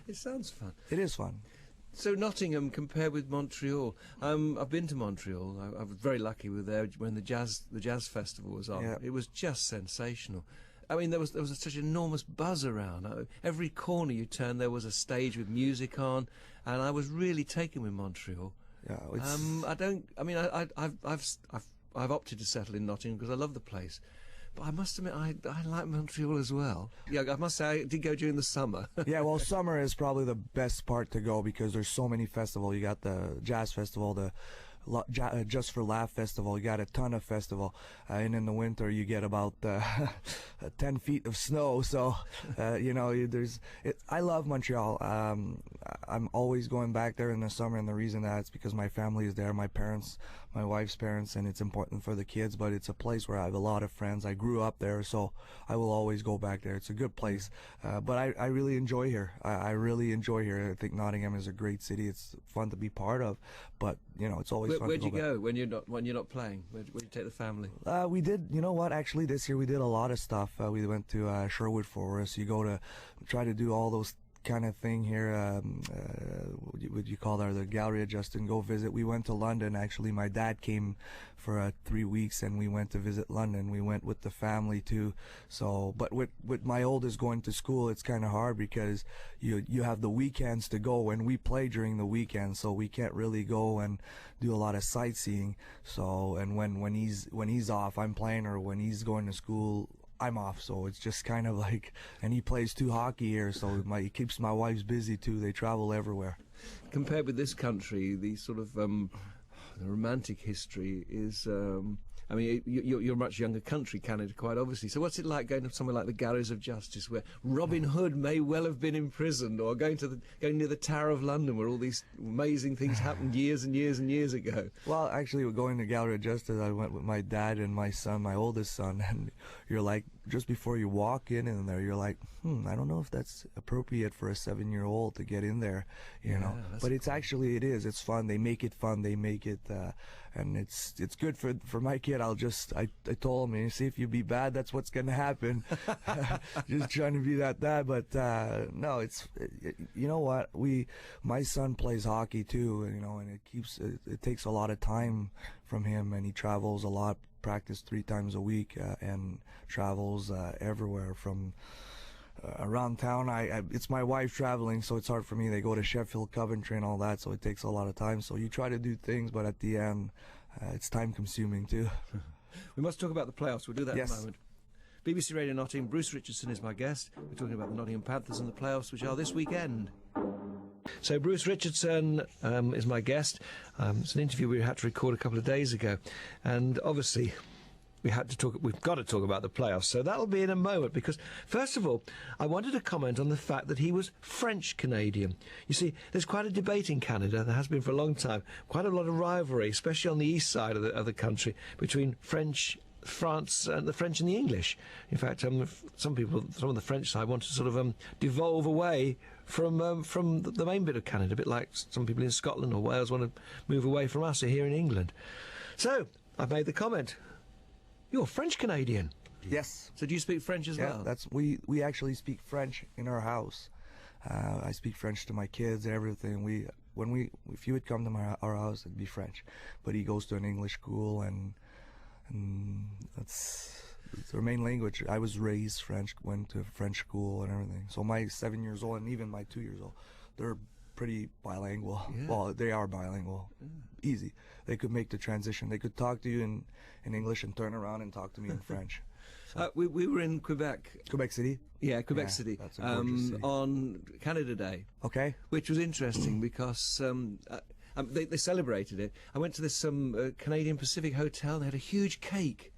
It sounds fun. It is fun. So Nottingham compared with Montreal. I've been to Montreal. I was very lucky with there when the jazz festival was on. Yeah. It was just sensational. I mean, there was such enormous buzz around. Every corner you turned, there was a stage with music on, and I was really taken with Montreal. Yeah, it's... I've opted to settle in Nottingham because I love the place. But I must admit, I like Montreal as well. Yeah, I must say, I did go during the summer. Yeah, well, summer is probably the best part to go because there's so many festivals. You got the Jazz Festival, the Just for Laugh Festival. You got a ton of festival. And in the winter, you get about 10 feet of snow. So, I love Montreal. I'm always going back there in the summer, and the reason that it's because my family is there, my parents, my wife's parents, and it's important for the kids, but it's a place where I have a lot of friends. I grew up there, so I will always go back there. It's a good place. But I really enjoy here. I really enjoy here. I think Nottingham is a great city. It's fun to be part of, but, it's always fun. Where'd you go when you're not playing? Where'd you take the family? We did, actually this year we did a lot of stuff. We went to Sherwood Forest. You go to try to do all those kind of thing here. What you call that? The Gallery of Justin. Go visit. We went to London. Actually, my dad came for 3 weeks, and we went to visit London. We went with the family too. So, but with my oldest going to school, it's kind of hard because you have the weekends to go, and we play during the weekends, so we can't really go and do a lot of sightseeing. So, and when he's off, I'm playing, or when he's going to school, I'm off, so it's just kind of like, and he plays too hockey here, so he keeps my wife's busy too. They travel everywhere. Compared with this country, the sort of the romantic history is. You're a much younger country, Canada, quite obviously. So what's it like going to somewhere like the Galleries of Justice, where Robin Hood may well have been imprisoned, or going near the Tower of London, where all these amazing things happened years and years and years ago? Well, actually, we're going to Gallery of Justice. I went with my dad and my son, my oldest son, and you're like, just before you walk in there, you're like, I don't know if that's appropriate for a 7-year-old to get in there, But it's actually, it is. It's fun. They make it fun. They make it, and it's good for my kid. I told him, see, if you be bad, that's what's going to happen. Just trying to be that bad. But, no, it's, you know what? My son plays hockey too, and it takes a lot of time from him, and he travels a lot, practice 3 times a week, and travels, everywhere from, around town. It's my wife traveling, so it's hard for me. They go to Sheffield, Coventry, and all that, so it takes a lot of time. So you try to do things, but at the end, it's time consuming too. We must talk about the playoffs. We'll do that in a moment. BBC Radio Nottingham, Bruce Richardson is my guest. We're talking about the Nottingham Panthers and the playoffs, which are this weekend. So Bruce Richardson is my guest. It's an interview we had to record a couple of days ago, and obviously we've got to talk about the playoffs, so that'll be in a moment, because first of all, I wanted to comment on the fact that he was French-Canadian. You see, there's quite a debate in Canada, there has been for a long time, quite a lot of rivalry, especially on the east side of the country, between France and the French and the English. In fact, some of the French side want to sort of devolve away from the main bit of Canada, a bit like some people in Scotland or Wales want to move away from us here in England. So, I've made the comment. You're French-Canadian. Yes. So do you speak French as well? Yeah, we actually speak French in our house. I speak French to my kids and everything. If you would come to our house, it'd be French. But he goes to an English school, and it's our main language. I was raised French, went to French school and everything. So my 7 years old and even my 2 years old, they're pretty bilingual. Yeah. Well, they are bilingual. Yeah. Easy. They could make the transition. They could talk to you in English and turn around and talk to me in French. So. We were in Quebec. Quebec City? Yeah, Quebec City. That's a gorgeous city. On Canada Day. Okay. Which was interesting because they celebrated it. I went to this Canadian Pacific hotel. They had a huge cake.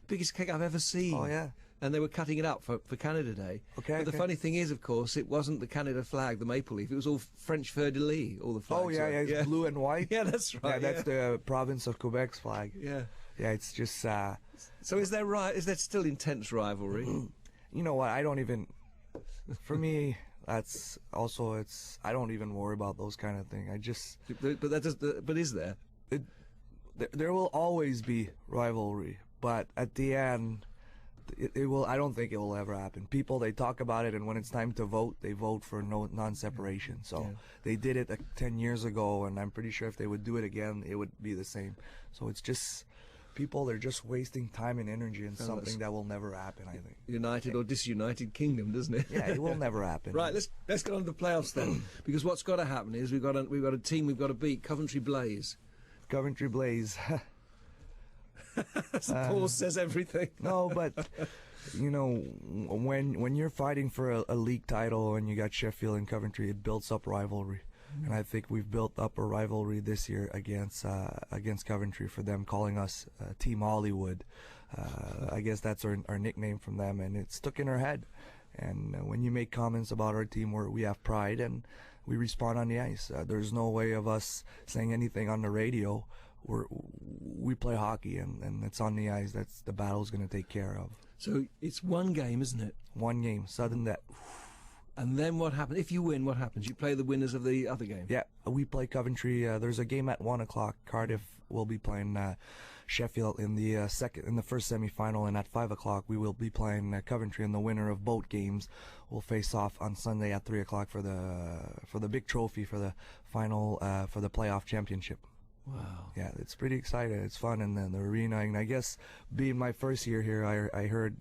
Biggest cake I've ever seen. Oh, yeah. And they were cutting it up for Canada Day. Okay. But the funny thing is, of course, it wasn't the Canada flag, the maple leaf. It was all French fleur-de-lis, all the flags. Oh, yeah, it's blue and white. Yeah, that's right. Yeah, that's the province of Quebec's flag. Yeah. Yeah, it's just... So is there still intense rivalry? You know what, I don't even... For me, that's also, I don't even worry about those kind of things. I just... But is there? There will always be rivalry, but at the end... it will. I don't think it will ever happen. People, they talk about it, and when it's time to vote, they vote for non-separation. So they did it 10 years ago, and I'm pretty sure if they would do it again, it would be the same. So it's just people, they're just wasting time and energy in something that will never happen, I think. United or disunited kingdom, doesn't it? Yeah, it will never happen. Right, let's get on to the playoffs then, because what's got to happen is we've got a team we've got to beat, Coventry Blaze. Coventry Blaze. Paul says everything. No, but you know, when you're fighting for a league title and you got Sheffield and Coventry, it builds up rivalry. And I think we've built up a rivalry this year against Coventry for them calling us Team Hollywood. I guess that's our nickname from them, and it's stuck in our head. And when you make comments about our team, we have pride and we respond on the ice. There's no way of us saying anything on the radio. We play hockey, and it's on the ice. That's the battle's going to take care of. So it's one game, isn't it? One game, sudden death. And then what happens? If you win, what happens? You play the winners of the other game? Yeah, we play Coventry. There's a game at 1 o'clock. Cardiff will be playing Sheffield in the first semi-final, and at 5 o'clock we will be playing Coventry, and the winner of both games will face off on Sunday at 3 o'clock for the big trophy, for the final, for the playoff championship. Wow. Yeah, it's pretty exciting. It's fun, and then the arena. And I guess being my first year here, I heard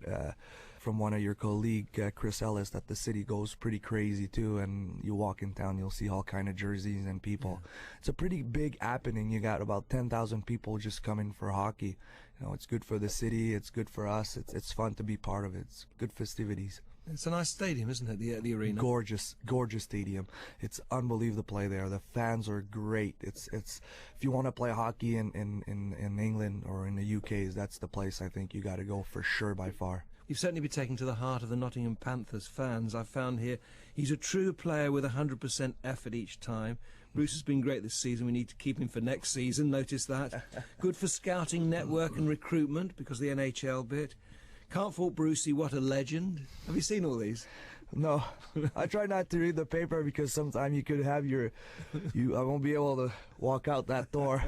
from one of your colleagues, Chris Ellis, that the city goes pretty crazy too. And you walk in town, you'll see all kind of jerseys and people. Yeah. It's a pretty big happening. You got about 10,000 people just coming for hockey. You know, it's good for the city. It's good for us. It's fun to be part of it. It's good festivities. It's a nice stadium, isn't it? The arena. Gorgeous stadium. It's unbelievable to play there. The fans are great. It's if you want to play hockey in England or in the UK, that's the place I think you got to go for sure by far. You've certainly been taken to the heart of the Nottingham Panthers fans. I've found here he's a true player with 100% effort each time. Bruce has been great this season. We need to keep him for next season. Notice that. Good for scouting, network and recruitment because of the NHL bit. Can't fault Brucey, what a legend. Have you seen all these? No, I try not to read the paper because sometimes you could have I won't be able to walk out that door.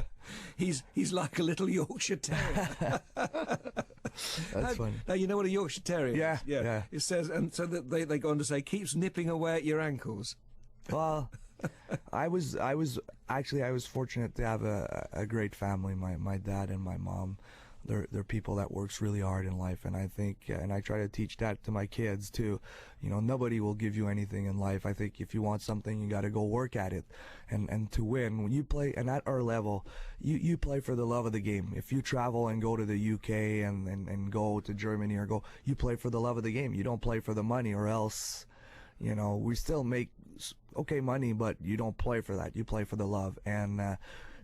He's like a little Yorkshire Terrier. That's funny. Now, you know what a Yorkshire Terrier is? Yeah. It says, and so that they go on to say, keeps nipping away at your ankles. Well, I was fortunate to have a great family. My dad and my mom. They're people that works really hard in life, and I think, and I try to teach that to my kids too. You know, nobody will give you anything in life. I think if you want something, you got to go work at it, and to win. When you play, and at our level, you play for the love of the game. If you travel and go to the UK and go to Germany or you play for the love of the game. You don't play for the money, or else, you know, we still make okay money, but you don't play for that. You play for the love, and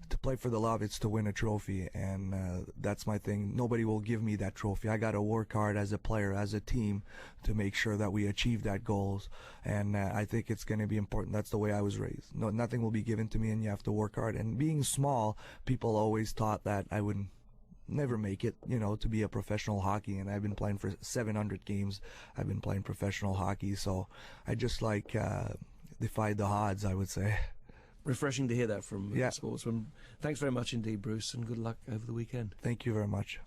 to play for the love, it's to win a trophy, and that's my thing. Nobody will give me that trophy. I got to work hard as a player, as a team, to make sure that we achieve that goals, and I think it's going to be important. That's the way I was raised. No, nothing will be given to me, and you have to work hard. And being small, people always thought that I would never make it, you know, to be a professional hockey, and I've been playing for 700 games. I've been playing professional hockey, so I just defied the odds, I would say. Refreshing to hear that from sportsman. Thanks very much indeed, Bruce, and good luck over the weekend. Thank you very much.